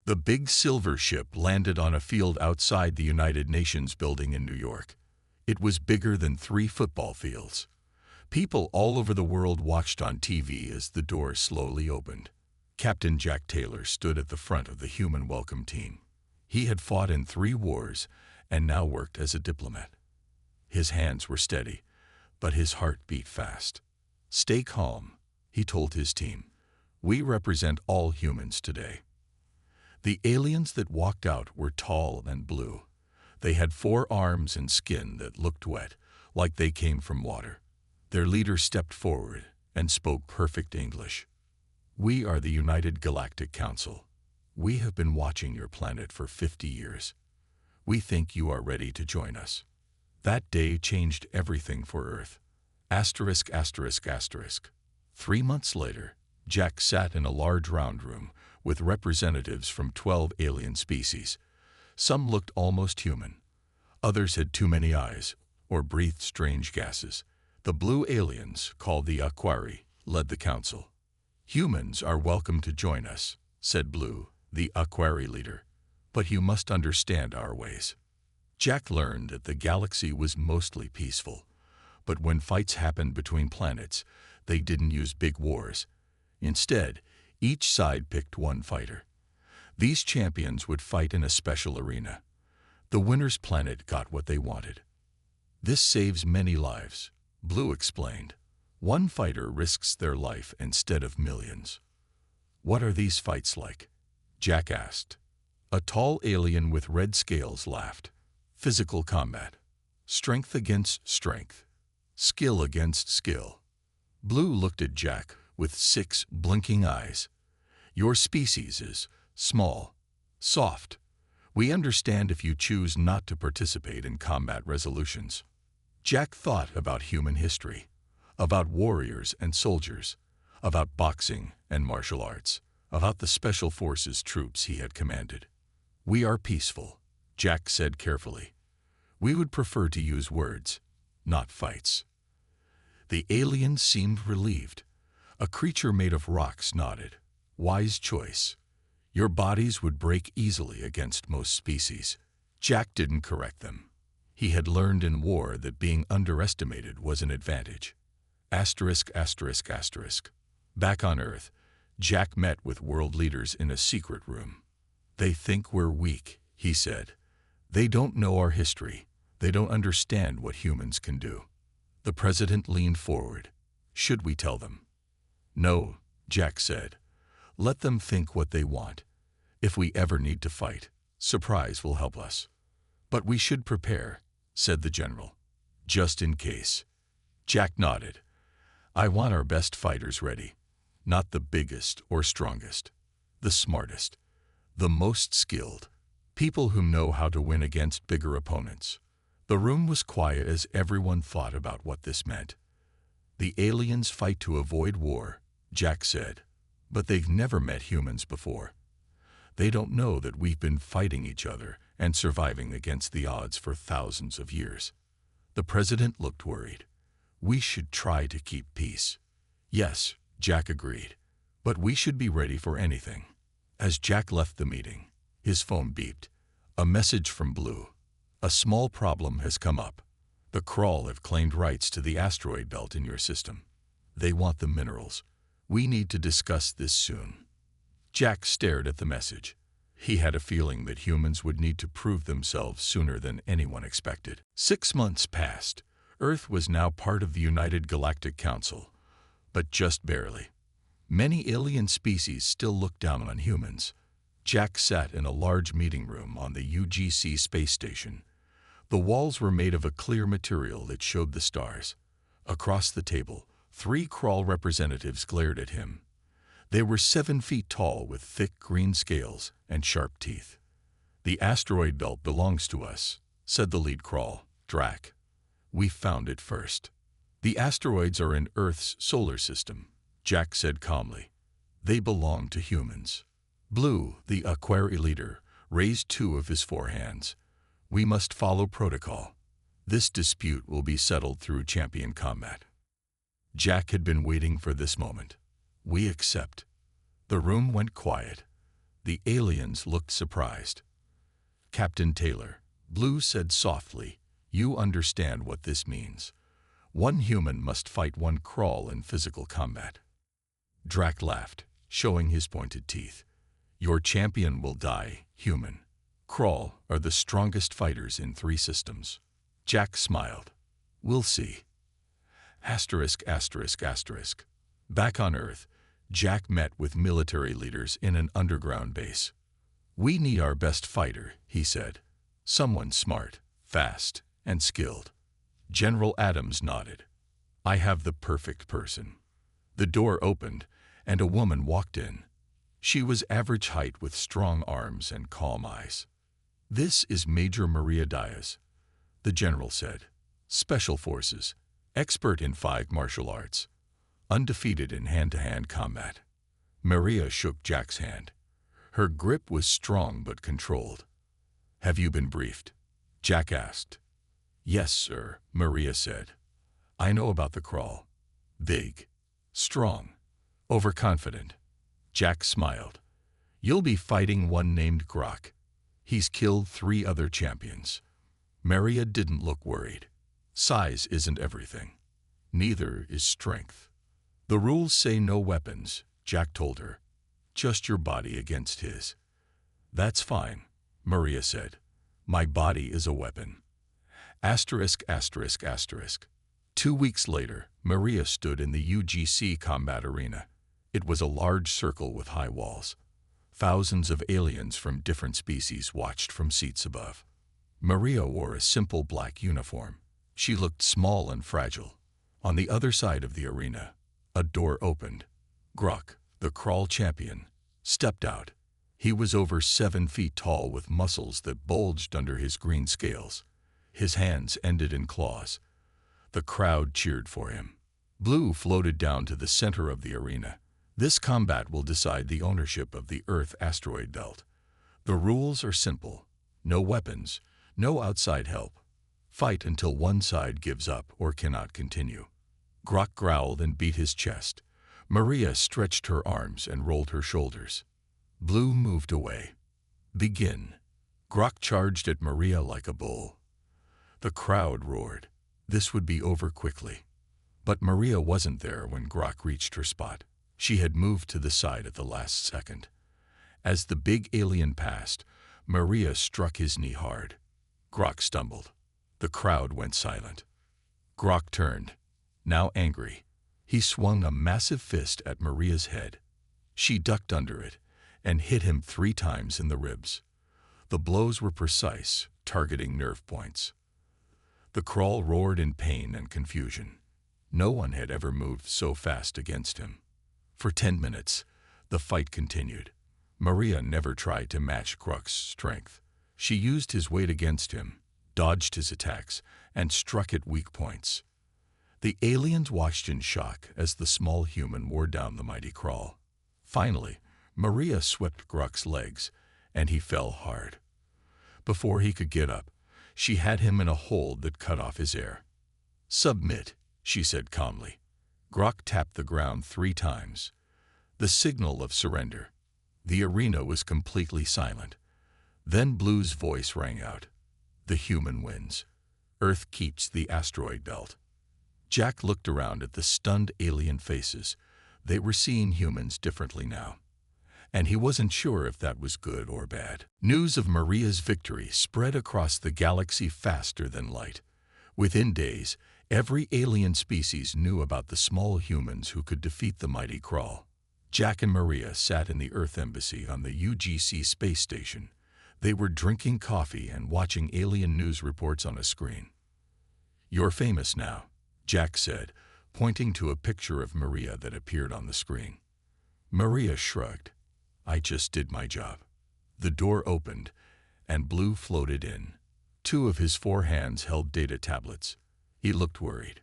The big silver ship landed on a field outside the United Nations building in New York. It was bigger than 3 football fields. People all over the world watched on TV as the door slowly opened. Captain Jack Taylor stood at the front of the human welcome team. He had fought in 3 wars and now worked as a diplomat. His hands were steady, but his heart beat fast. "Stay calm," he told his team. "We represent all humans today." The aliens that walked out were tall and blue. They had 4 arms and skin that looked wet, like they came from water. Their leader stepped forward and spoke perfect English. "We are the United Galactic Council. We have been watching your planet for 50 years. We think you are ready to join us." That day changed everything for Earth. Asterisk, asterisk, asterisk. 3 months later, Jack sat in a large round room with representatives from 12 alien species. Some looked almost human. Others had too many eyes or breathed strange gases. The blue aliens, called the HFY, led the council. "Humans are welcome to join us," said Blue, the HFY leader, "but you must understand our ways." Jack learned that the galaxy was mostly peaceful, but when fights happened between planets, they didn't use big wars. Instead, each side picked one fighter. These champions would fight in a special arena. The winner's planet got what they wanted. "This saves many lives," Blue explained. "One fighter risks their life instead of millions." "What are these fights like?" Jack asked. A tall alien with red scales laughed. "Physical combat. Strength against strength. Skill against skill." Blue looked at Jack with 6 blinking eyes. "Your species is small, soft. We understand if you choose not to participate in combat resolutions." Jack thought about human history, about warriors and soldiers, about boxing and martial arts, about the Special Forces troops he had commanded. "We are peaceful," Jack said carefully. "We would prefer to use words, not fights." The aliens seemed relieved. A creature made of rocks nodded. "Wise choice. Your bodies would break easily against most species." Jack didn't correct them. He had learned in war that being underestimated was an advantage. Asterisk, asterisk, asterisk. Back on Earth, Jack met with world leaders in a secret room. "They think we're weak," he said. "They don't know our history. They don't understand what humans can do." The president leaned forward. "Should we tell them?" "No," Jack said. "Let them think what they want. If we ever need to fight, surprise will help us." "But we should prepare," said the general. "Just in case." Jack nodded. "I want our best fighters ready. Not the biggest or strongest. The smartest. The most skilled. People who know how to win against bigger opponents." The room was quiet as everyone thought about what this meant. "The aliens fight to avoid war," Jack said, "but they've never met humans before. They don't know that we've been fighting each other and surviving against the odds for thousands of years." The president looked worried. "We should try to keep peace." "Yes," Jack agreed, "but we should be ready for anything." As Jack left the meeting, his phone beeped. A message from Blue. "A small problem has come up. The Crawl have claimed rights to the asteroid belt in your system. They want the minerals. We need to discuss this soon." Jack stared at the message. He had a feeling that humans would need to prove themselves sooner than anyone expected. 6 months passed. Earth was now part of the United Galactic Council, but just barely. Many alien species still looked down on humans. Jack sat in a large meeting room on the UGC space station. The walls were made of a clear material that showed the stars. Across the table, 3 Crawl representatives glared at him. They were 7 feet tall with thick green scales and sharp teeth. "The asteroid belt belongs to us," said the lead Crawl, Drac. "We found it first." "The asteroids are in Earth's solar system," Jack said calmly. "They belong to humans." Blue, the HFY leader, raised 2 of his 4 hands. "We must follow protocol. This dispute will be settled through champion combat." Jack had been waiting for this moment. "We accept." The room went quiet. The aliens looked surprised. "Captain Taylor," Blue said softly, "you understand what this means. One human must fight one Krull in physical combat." Drac laughed, showing his pointed teeth. "Your champion will die, human. Krull are the strongest fighters in 3 systems." Jack smiled. "We'll see." Asterisk, asterisk, asterisk. Back on Earth, Jack met with military leaders in an underground base. "We need our best fighter," he said. "Someone smart, fast, and skilled." General Adams nodded. "I have the perfect person." The door opened, and a woman walked in. She was average height with strong arms and calm eyes. "This is Major Maria Diaz," the general said. "Special Forces, expert in 5 martial arts, undefeated in hand-to-hand combat." Maria shook Jack's hand. Her grip was strong but controlled. "Have you been briefed?" Jack asked. "Yes, sir," Maria said. "I know about the Krull. Big, strong, overconfident." Jack smiled. "You'll be fighting one named Grok. He's killed 3 other champions." Maria didn't look worried. "Size isn't everything. Neither is strength." "The rules say no weapons," Jack told her. "Just your body against his." "That's fine," Maria said. "My body is a weapon." Asterisk, asterisk, asterisk. 2 weeks later, Maria stood in the UGC combat arena. It was a large circle with high walls. Thousands of aliens from different species watched from seats above. Maria wore a simple black uniform. She looked small and fragile. On the other side of the arena, a door opened. Grok, the Krull champion, stepped out. He was over 7 feet tall with muscles that bulged under his green scales. His hands ended in claws. The crowd cheered for him. Blue floated down to the center of the arena. "This combat will decide the ownership of the Earth asteroid belt. The rules are simple. No weapons, no outside help. Fight until one side gives up or cannot continue." Grok growled and beat his chest. Maria stretched her arms and rolled her shoulders. Blue moved away. "Begin." Grok charged at Maria like a bull. The crowd roared. This would be over quickly. But Maria wasn't there when Grok reached her spot. She had moved to the side at the last second. As the big alien passed, Maria struck his knee hard. Grok stumbled. The crowd went silent. Grok turned, now angry. He swung a massive fist at Maria's head. She ducked under it and hit him 3 times in the ribs. The blows were precise, targeting nerve points. The Krull roared in pain and confusion. No one had ever moved so fast against him. For 10 minutes, the fight continued. Maria never tried to match Grok's strength. She used his weight against him, dodged his attacks, and struck at weak points. The aliens watched in shock as the small human wore down the mighty Krull. Finally, Maria swept Grok's legs, and he fell hard. Before he could get up, she had him in a hold that cut off his air. "Submit," she said calmly. Grok tapped the ground 3 times. The signal of surrender. The arena was completely silent. Then Blue's voice rang out. "The human wins. Earth keeps the asteroid belt." Jack looked around at the stunned alien faces. They were seeing humans differently now. And he wasn't sure if that was good or bad. News of Maria's victory spread across the galaxy faster than light. Within days, every alien species knew about the small humans who could defeat the mighty Krull. Jack and Maria sat in the Earth Embassy on the UGC space station. They were drinking coffee and watching alien news reports on a screen. "You're famous now," Jack said, pointing to a picture of Maria that appeared on the screen. Maria shrugged. "I just did my job." The door opened, and Blue floated in. 2 of his 4 hands held data tablets. He looked worried.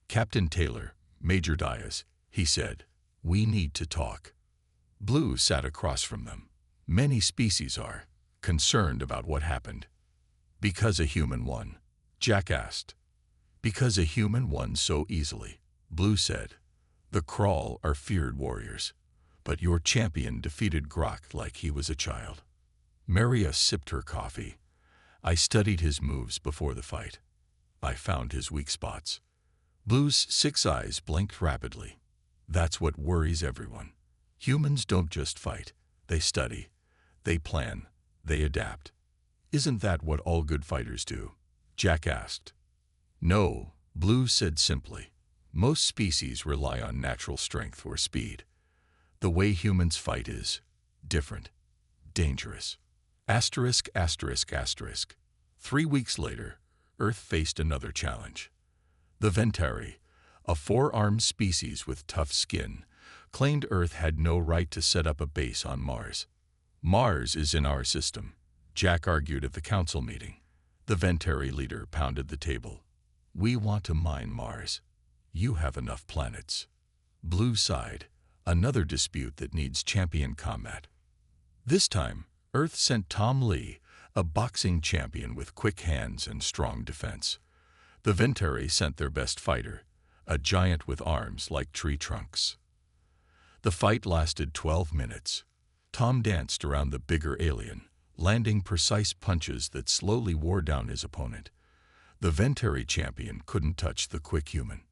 "Captain Taylor, Major Diaz," he said, "we need to talk." Blue sat across from them. Many species are concerned about what happened. "Because a human won?" Jack asked. "Because a human won so easily," Blue said. "The Krull are feared warriors. but your champion defeated Grok like he was a child. Maria sipped her coffee. I studied his moves before the fight. I found his weak spots. Blue's 6 eyes blinked rapidly. That's what worries everyone. Humans don't just fight. They study. They plan. They adapt. Isn't that what all good fighters do? Jack asked. No, Blue said simply. Most species rely on natural strength or speed. The way humans fight is different, dangerous. Asterisk, asterisk, asterisk. 3 weeks later, Earth faced another challenge. The Ventari, a 4-armed species with tough skin, claimed Earth had no right to set up a base on Mars. Mars is in our system, Jack argued at the council meeting. The Ventari leader pounded the table. We want to mine Mars. You have enough planets. Blue sighed. Another dispute that needs champion combat. This time, Earth sent Tom Lee, a boxing champion with quick hands and strong defense. The Ventari sent their best fighter, a giant with arms like tree trunks. The fight lasted 12 minutes. Tom danced around the bigger alien, landing precise punches that slowly wore down his opponent. The Ventari champion couldn't touch the quick human.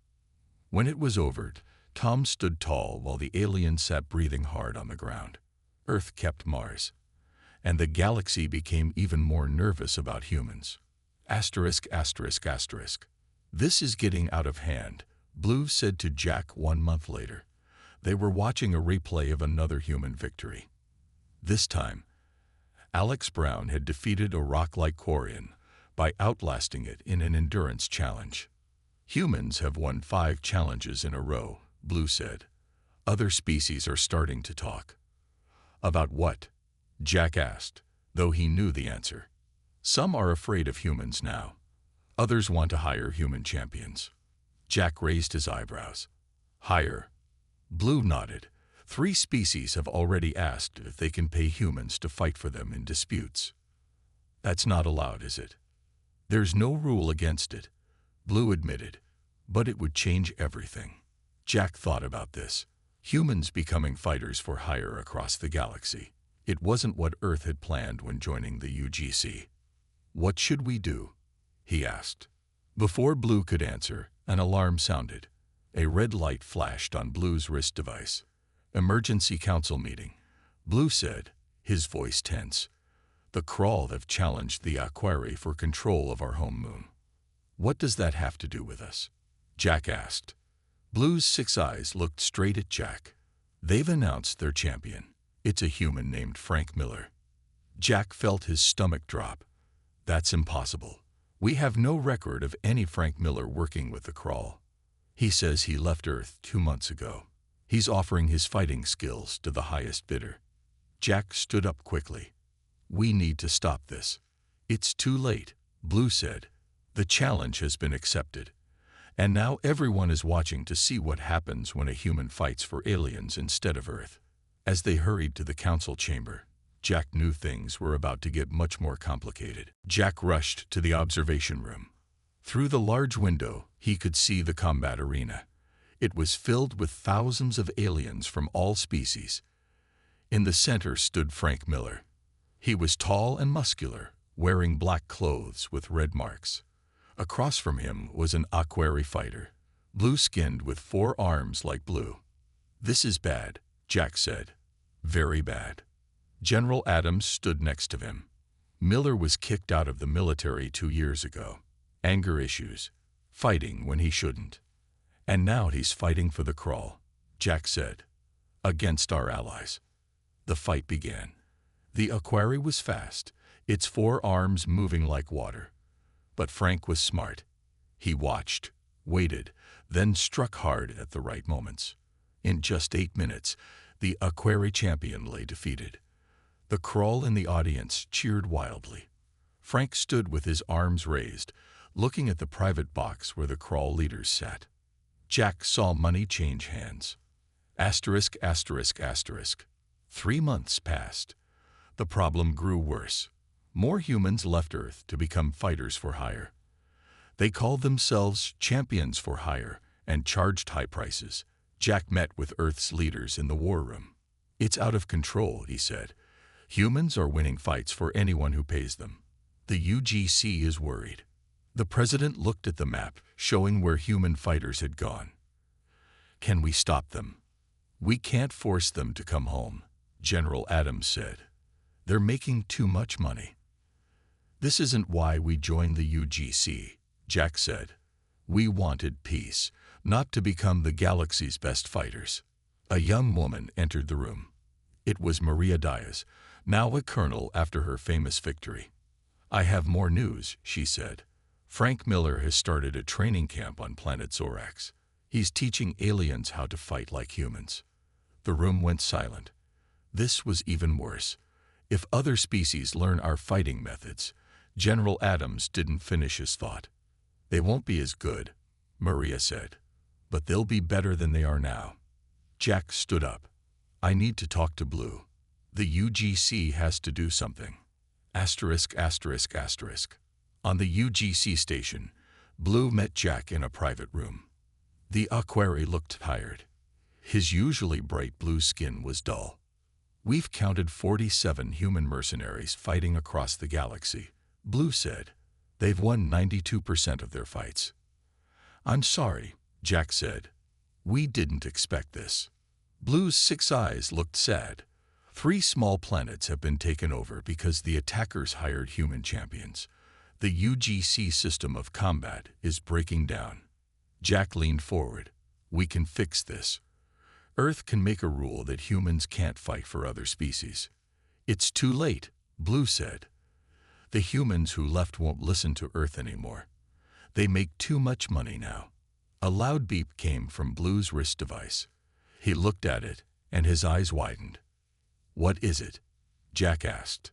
When it was over, Tom stood tall while the alien sat breathing hard on the ground. Earth kept Mars, and the galaxy became even more nervous about humans. Asterisk, asterisk, asterisk. This is getting out of hand, Blue said to Jack 1 month later. They were watching a replay of another human victory. This time, Alex Brown had defeated a rock-like Quarian by outlasting it in an endurance challenge. Humans have won 5 challenges in a row, Blue said. Other species are starting to talk. About what? Jack asked, though he knew the answer. Some are afraid of humans now. Others want to hire human champions. Jack raised his eyebrows. Hire? Blue nodded. 3 species have already asked if they can pay humans to fight for them in disputes. That's not allowed, is it? There's no rule against it, Blue admitted, but it would change everything. Jack thought about this. Humans becoming fighters for hire across the galaxy. It wasn't what Earth had planned when joining the UGC. What should we do? He asked. Before Blue could answer, an alarm sounded. A red light flashed on Blue's wrist device. Emergency council meeting, Blue said, his voice tense. The Crawl have challenged the HFY for control of our home moon. What does that have to do with us? Jack asked. Blue's 6 eyes looked straight at Jack. They've announced their champion. It's a human named Frank Miller. Jack felt his stomach drop. That's impossible. We have no record of any Frank Miller working with the Crawl. He says he left Earth 2 months ago. He's offering his fighting skills to the highest bidder. Jack stood up quickly. We need to stop this. It's too late, Blue said. The challenge has been accepted. And now everyone is watching to see what happens when a human fights for aliens instead of Earth. As they hurried to the council chamber, Jack knew things were about to get much more complicated. Jack rushed to the observation room. Through the large window, he could see the combat arena. It was filled with thousands of aliens from all species. In the center stood Frank Miller. He was tall and muscular, wearing black clothes with red marks. Across from him was an HFY fighter, blue-skinned with 4 arms like Blue. This is bad, Jack said. Very bad. General Adams stood next to him. Miller was kicked out of the military 2 years ago. Anger issues. Fighting when he shouldn't. And now he's fighting for the Crawl, Jack said. Against our allies. The fight began. The HFY was fast, its 4 arms moving like water. But Frank was smart. He watched, waited, then struck hard at the right moments. In just 8 minutes, the HFY champion lay defeated. The Crawl in the audience cheered wildly. Frank stood with his arms raised, looking at the private box where the Crawl leaders sat. Jack saw money change hands. Asterisk, asterisk, asterisk. 3 months passed. The problem grew worse. More humans left Earth to become fighters for hire. They called themselves champions for hire and charged high prices. Jack met with Earth's leaders in the war room. It's out of control, he said. Humans are winning fights for anyone who pays them. The UGC is worried. The president looked at the map, showing where human fighters had gone. Can we stop them? We can't force them to come home, General Adams said. They're making too much money. This isn't why we joined the UGC, Jack said. We wanted peace, not to become the galaxy's best fighters. A young woman entered the room. It was Maria Diaz, now a colonel after her famous victory. I have more news, she said. Frank Miller has started a training camp on planet Orcs. He's teaching aliens how to fight like humans. The room went silent. This was even worse. If other species learn our fighting methods, General Adams didn't finish his thought. They won't be as good, Maria said, but they'll be better than they are now. Jack stood up. I need to talk to Blue. The UGC has to do something. Asterisk, asterisk, asterisk. On the UGC station, Blue met Jack in a private room. The Aquari looked tired. His usually bright blue skin was dull. We've counted 47 human mercenaries fighting across the galaxy, Blue said. They've won 92% of their fights. I'm sorry, Jack said. We didn't expect this. Blue's 6 eyes looked sad. 3 small planets have been taken over because the attackers hired human champions. The UGC system of combat is breaking down. Jack leaned forward. We can fix this. Earth can make a rule that humans can't fight for other species. It's too late, Blue said. The humans who left won't listen to Earth anymore. They make too much money now. A loud beep came from Blue's wrist device. He looked at it, and his eyes widened. What is it? Jack asked.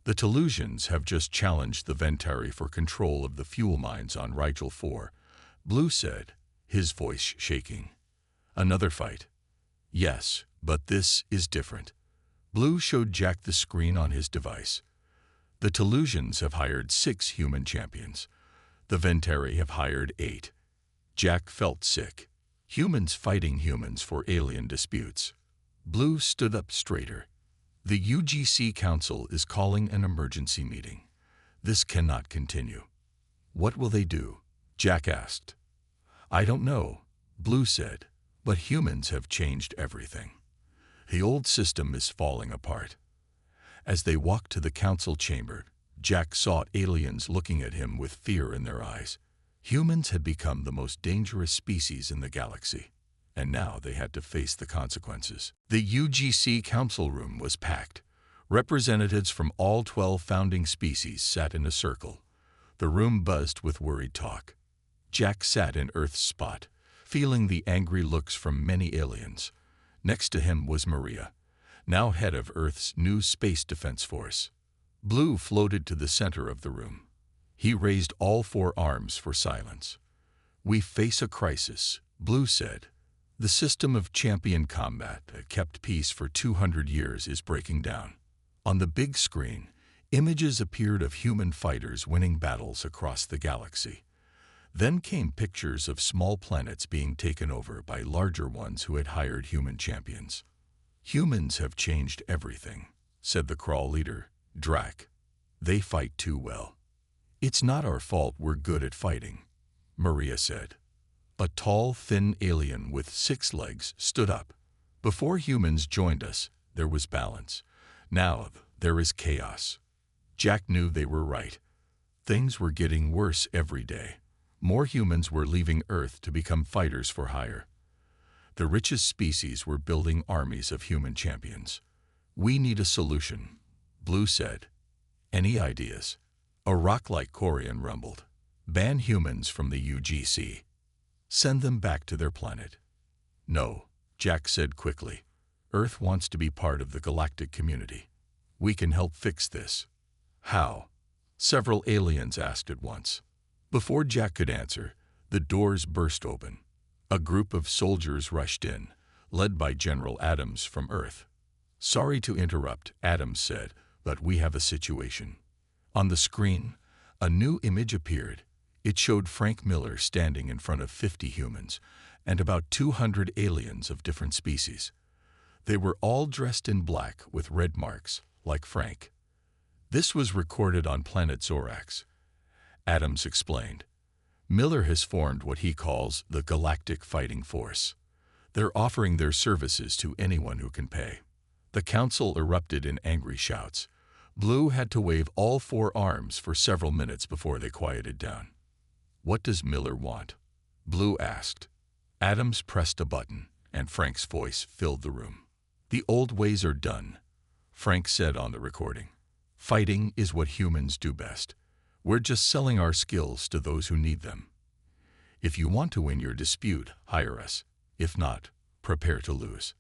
The Tellusians have just challenged the Ventari for control of the fuel mines on Rigel 4, Blue said, his voice shaking. Another fight. Yes, but this is different. Blue showed Jack the screen on his device. The Tellusians have hired 6 human champions. The Ventari have hired 8. Jack felt sick. Humans fighting humans for alien disputes. Blue stood up straighter. The UGC Council is calling an emergency meeting. This cannot continue. What will they do? Jack asked. I don't know, Blue said, but humans have changed everything. The old system is falling apart. As they walked to the council chamber, Jack saw aliens looking at him with fear in their eyes. Humans had become the most dangerous species in the galaxy, and now they had to face the consequences. The UGC council room was packed. Representatives from all 12 founding species sat in a circle. The room buzzed with worried talk. Jack sat in Earth's spot, feeling the angry looks from many aliens. Next to him was Maria, now head of Earth's new Space Defense Force. Blue floated to the center of the room. He raised all 4 arms for silence. We face a crisis, Blue said. The system of champion combat that kept peace for 200 years is breaking down. On the big screen, images appeared of human fighters winning battles across the galaxy. Then came pictures of small planets being taken over by larger ones who had hired human champions. Humans have changed everything, said the crawl leader, Drac. They fight too well. It's not our fault we're good at fighting, Maria said. A tall, thin alien with 6 legs stood up. Before humans joined us, there was balance. Now there is chaos. Jack knew they were right. Things were getting worse every day. More humans were leaving Earth to become fighters for hire. The richest species were building armies of human champions. We need a solution, Blue said. Any ideas? A rock-like Corian rumbled. Ban humans from the UGC. Send them back to their planet. No, Jack said quickly. Earth wants to be part of the galactic community. We can help fix this. How? Several aliens asked at once. Before Jack could answer, the doors burst open. A group of soldiers rushed in, led by General Adams from Earth. Sorry to interrupt, Adams said, but we have a situation. On the screen, a new image appeared. It showed Frank Miller standing in front of 50 humans and about 200 aliens of different species. They were all dressed in black with red marks, like Frank. This was recorded on planet Zorax. Adams explained. Miller has formed what he calls the Galactic Fighting Force. They're offering their services to anyone who can pay. The council erupted in angry shouts. Blue had to wave all 4 arms for several minutes before they quieted down. What does Miller want? Blue asked. Adams pressed a button, and Frank's voice filled the room. The old ways are done, Frank said on the recording. Fighting is what humans do best. We're just selling our skills to those who need them. If you want to win your dispute, hire us. If not, prepare to lose.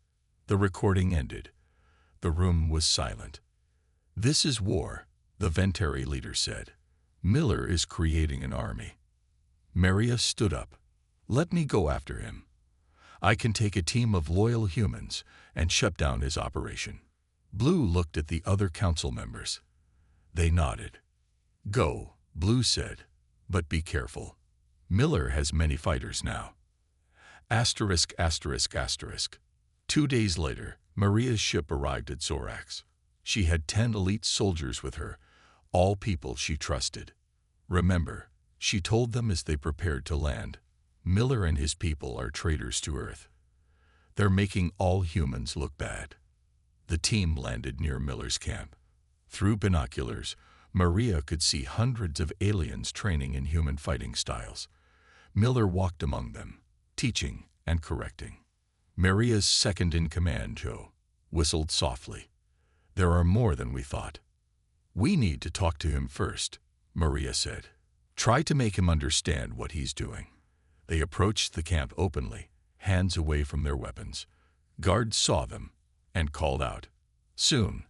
The recording ended. The room was silent. This is war, the Ventari leader said. Miller is creating an army. Maria stood up. Let me go after him. I can take a team of loyal humans and shut down his operation. Blue looked at the other council members. They nodded. Go, Blue said, but be careful. Miller has many fighters now. Asterisk, asterisk, asterisk. 2 days later, Maria's ship arrived at Zorax. She had 10 elite soldiers with her, all people she trusted. Remember, she told them as they prepared to land, Miller and his people are traitors to Earth. They're making all humans look bad. The team landed near Miller's camp. Through binoculars, Maria could see hundreds of aliens training in human fighting styles. Miller walked among them, teaching and correcting. Maria's second-in-command, Joe, whistled softly. There are more than we thought. We need to talk to him first, Maria said. Try to make him understand what he's doing. They approached the camp openly, hands away from their weapons. Guards saw them and called out. Soon,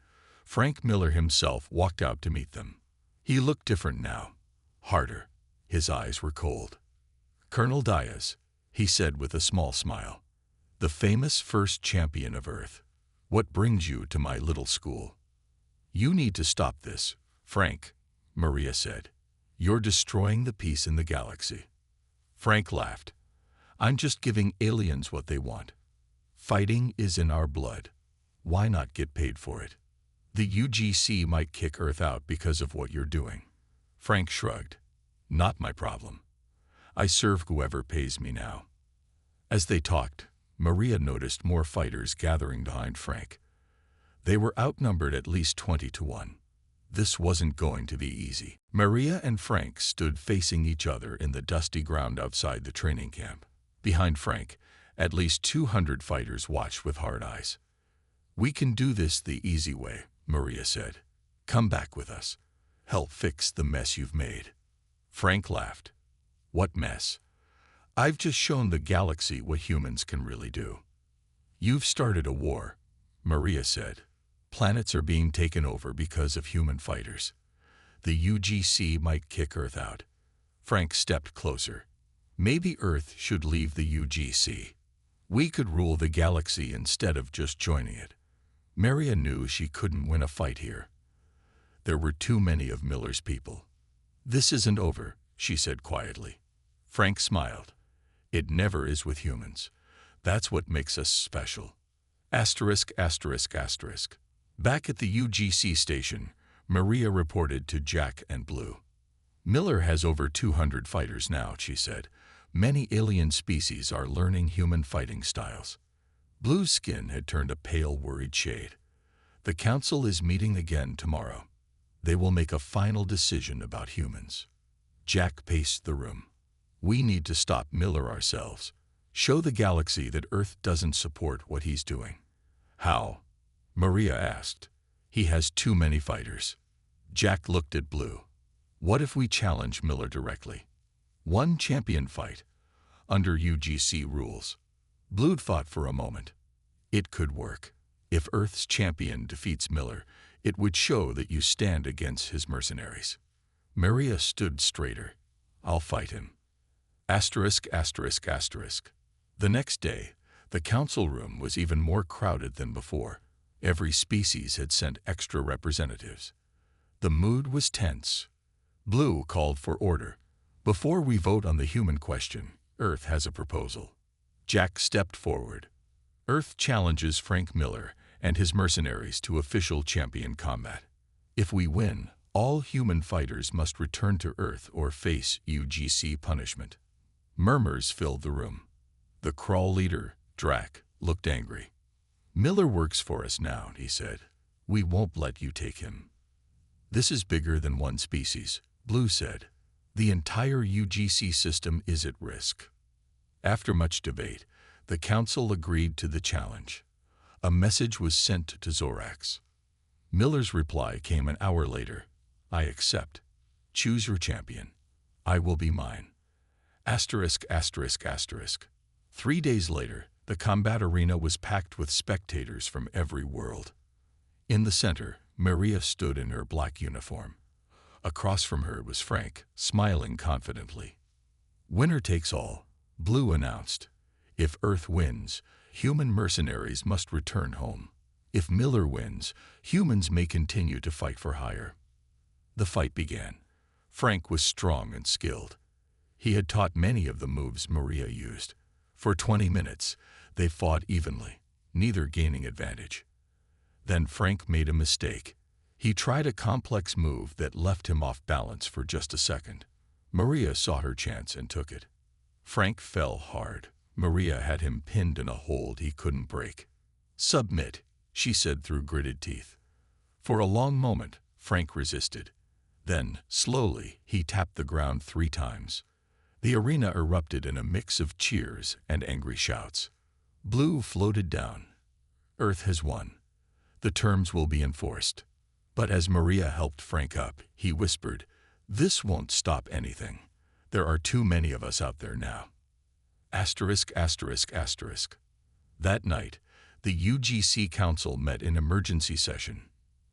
Frank Miller himself walked out to meet them. He looked different now, harder. His eyes were cold. Colonel Diaz, he said with a small smile, the famous first champion of Earth. What brings you to my little school? You need to stop this, Frank, Maria said. You're destroying the peace in the galaxy. Frank laughed. I'm just giving aliens what they want. Fighting is in our blood. Why not get paid for it? The UGC might kick Earth out because of what you're doing. Frank shrugged. Not my problem. I serve whoever pays me now. As they talked, Maria noticed more fighters gathering behind Frank. They were outnumbered at least 20 to 1. This wasn't going to be easy. Maria and Frank stood facing each other in the dusty ground outside the training camp. Behind Frank, at least 200 fighters watched with hard eyes. We can do this the easy way, Maria said. Come back with us. Help fix the mess you've made. Frank laughed. What mess? I've just shown the galaxy what humans can really do. You've started a war, Maria said. Planets are being taken over because of human fighters. The UGC might kick Earth out. Frank stepped closer. Maybe Earth should leave the UGC. We could rule the galaxy instead of just joining it. Maria knew she couldn't win a fight here. There were too many of Miller's people. This isn't over, she said quietly. Frank smiled. It never is with humans. That's what makes us special. Asterisk, asterisk, asterisk. Back at the UGC station, Maria reported to Jack and Blue. Miller has over 200 fighters now, she said. Many alien species are learning human fighting styles. Blue's skin had turned a pale, worried shade. The council is meeting again tomorrow. They will make a final decision about humans. Jack paced the room. We need to stop Miller ourselves. Show the galaxy that Earth doesn't support what he's doing. How? Maria asked. He has too many fighters. Jack looked at Blue. What if we challenge Miller directly? One champion fight, under UGC rules. Blue thought for a moment. It could work. If Earth's champion defeats Miller, it would show that you stand against his mercenaries. Maria stood straighter. I'll fight him. Asterisk, asterisk, asterisk. The next day, the council room was even more crowded than before. Every species had sent extra representatives. The mood was tense. Blue called for order. Before we vote on the human question, Earth has a proposal. Jack stepped forward. Earth challenges Frank Miller and his mercenaries to official champion combat. If we win, all human fighters must return to Earth or face UGC punishment. Murmurs filled the room. The crawl leader, Drac, looked angry. Miller works for us now, he said. We won't let you take him. This is bigger than one species, Blue said. The entire UGC system is at risk. After much debate, the council agreed to the challenge. A message was sent to Zorax. Miller's reply came an hour later. I accept. Choose your champion. I will be mine. Asterisk, asterisk, asterisk. 3 days later, the combat arena was packed with spectators from every world. In the center, Maria stood in her black uniform. Across from her was Frank, smiling confidently. Winner takes all, Blue announced. If Earth wins, human mercenaries must return home. If Miller wins, humans may continue to fight for hire. The fight began. Frank was strong and skilled. He had taught many of the moves Maria used. For 20 minutes, they fought evenly, neither gaining advantage. Then Frank made a mistake. He tried a complex move that left him off balance for just a second. Maria saw her chance and took it. Frank fell hard. Maria had him pinned in a hold he couldn't break. Submit, she said through gritted teeth. For a long moment, Frank resisted. Then, slowly, he tapped the ground 3 times. The arena erupted in a mix of cheers and angry shouts. Blue floated down. Earth has won. The terms will be enforced. But as Maria helped Frank up, he whispered, this won't stop anything. There are too many of us out there now. Asterisk, asterisk, asterisk. That night, the UGC Council met in emergency session.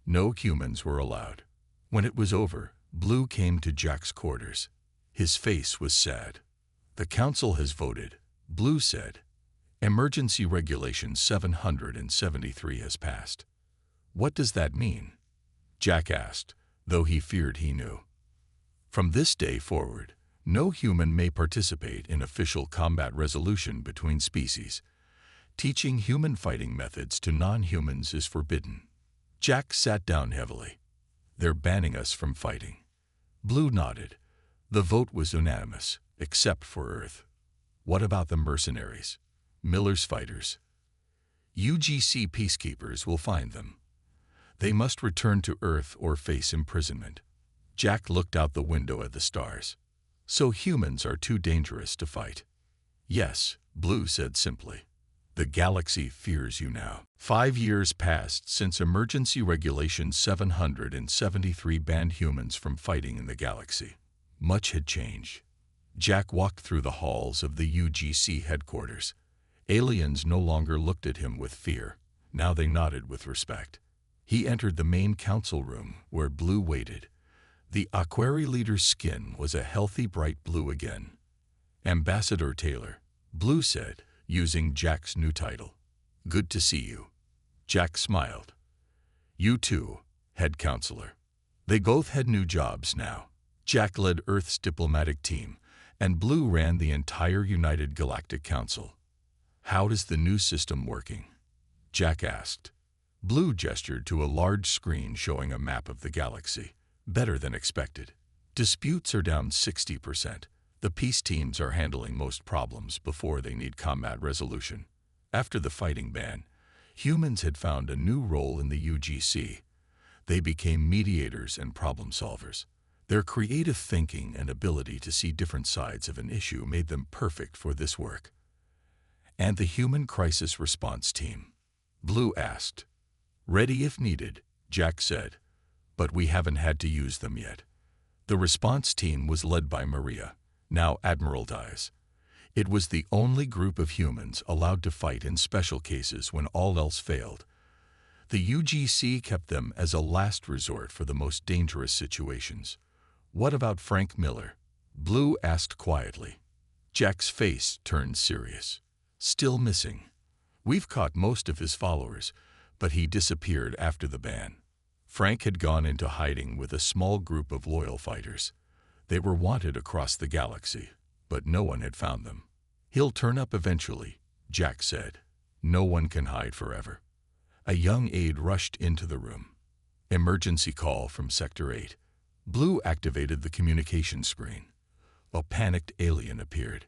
No humans were allowed. When it was over, Blue came to Jack's quarters. His face was sad. The council has voted, Blue said. Emergency Regulation 773 has passed. What does that mean? Jack asked, though he feared he knew. From this day forward, no human may participate in official combat resolution between species. Teaching human fighting methods to non-humans is forbidden. Jack sat down heavily. They're banning us from fighting. Blue nodded. The vote was unanimous, except for Earth. What about the mercenaries? Miller's fighters. UGC peacekeepers will find them. They must return to Earth or face imprisonment. Jack looked out the window at the stars. So humans are too dangerous to fight. Yes, Blue said simply. The galaxy fears you now. 5 years passed since Emergency Regulation 773 banned humans from fighting in the galaxy. Much had changed. Jack walked through the halls of the UGC headquarters. Aliens no longer looked at him with fear. Now they nodded with respect. He entered the main council room, where Blue waited. The Aquari leader's skin was a healthy bright blue again. Ambassador Taylor, Blue said, using Jack's new title. Good to see you. Jack smiled. You too, head counselor. They both had new jobs now. Jack led Earth's diplomatic team, and Blue ran the entire United Galactic Council. How is the new system working? Jack asked. Blue gestured to a large screen showing a map of the galaxy. Better than expected. Disputes are down 60%. The peace teams are handling most problems before they need combat resolution. After the fighting ban, humans had found a new role in the UGC. They became mediators and problem solvers. Their creative thinking and ability to see different sides of an issue made them perfect for this work. And the Human Crisis Response Team? Blue asked. Ready if needed, Jack said, but we haven't had to use them yet. The response team was led by Maria, now Admiral Dias. It was the only group of humans allowed to fight in special cases when all else failed. The UGC kept them as a last resort for the most dangerous situations. What about Frank Miller? Blue asked quietly. Jack's face turned serious. Still missing. We've caught most of his followers, but he disappeared after the ban. Frank had gone into hiding with a small group of loyal fighters. They were wanted across the galaxy, but no one had found them. He'll turn up eventually, Jack said. No one can hide forever. A young aide rushed into the room. Emergency call from Sector 8. Blue activated the communication screen. A panicked alien appeared.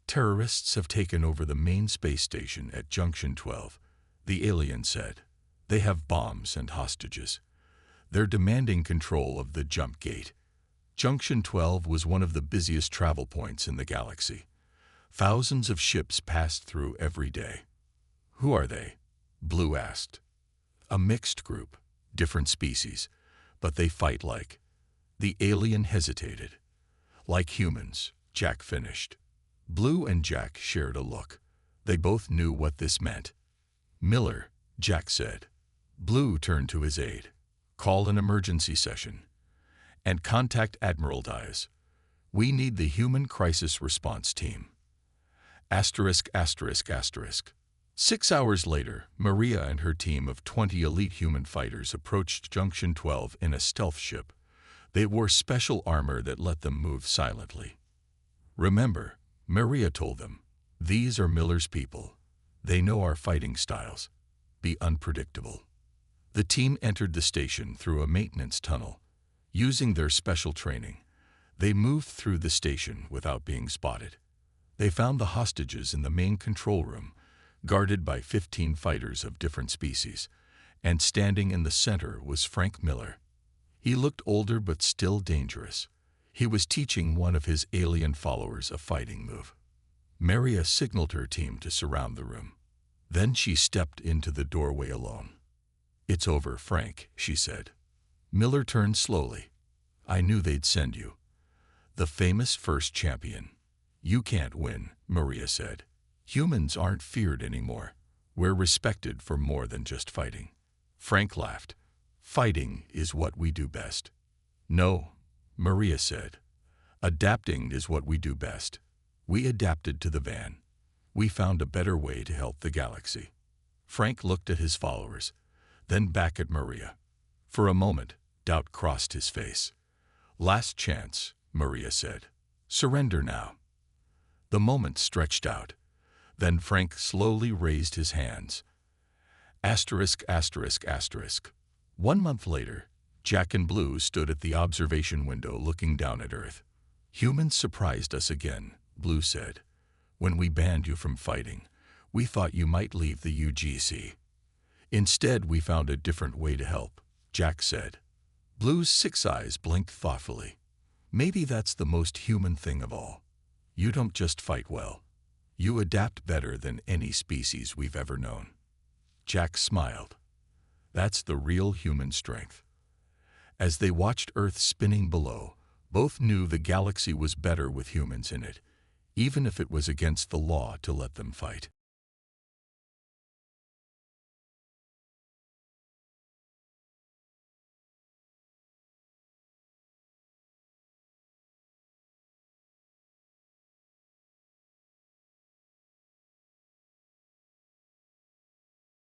Terrorists have taken over the main space station at Junction 12, the alien said. They have bombs and hostages. They're demanding control of the jump gate. Junction 12 was one of the busiest travel points in the galaxy. Thousands of ships passed through every day. Who are they? Blue asked. A mixed group, different species, but they fight like. The alien hesitated. Like humans, Jack finished. Blue and Jack shared a look. They both knew what this meant. Miller, Jack said. Blue turned to his aide. Call an emergency session. And contact Admiral Diaz. We need the Human Crisis Response Team. Asterisk, asterisk, asterisk. 6 hours later, Maria and her team of 20 elite human fighters approached Junction 12 in a stealth ship. They wore special armor that let them move silently. Remember, Maria told them, these are Miller's people. They know our fighting styles. Be unpredictable. The team entered the station through a maintenance tunnel. Using their special training, they moved through the station without being spotted. They found the hostages in the main control room, guarded by 15 fighters of different species, and standing in the center was Frank Miller. He looked older but still dangerous. He was teaching one of his alien followers a fighting move. Maria signaled her team to surround the room. Then she stepped into the doorway alone. It's over, Frank, she said. Miller turned slowly. I knew they'd send you. The famous first champion. You can't win, Maria said. Humans aren't feared anymore. We're respected for more than just fighting. Frank laughed. Fighting is what we do best. No, Maria said. Adapting is what we do best. We adapted to the van. We found a better way to help the galaxy. Frank looked at his followers, then back at Maria. For a moment, doubt crossed his face. Last chance, Maria said. Surrender now. The moment stretched out. Then Frank slowly raised his hands. Asterisk, asterisk, asterisk. 1 month later, Jack and Blue stood at the observation window looking down at Earth. Humans surprised us again, Blue said. When we banned you from fighting, we thought you might leave the UGC. Instead, we found a different way to help, Jack said. Blue's 6 eyes blinked thoughtfully. Maybe that's the most human thing of all. You don't just fight well. You adapt better than any species we've ever known. Jack smiled. That's the real human strength. As they watched Earth spinning below, both knew the galaxy was better with humans in it, even if it was against the law to let them fight.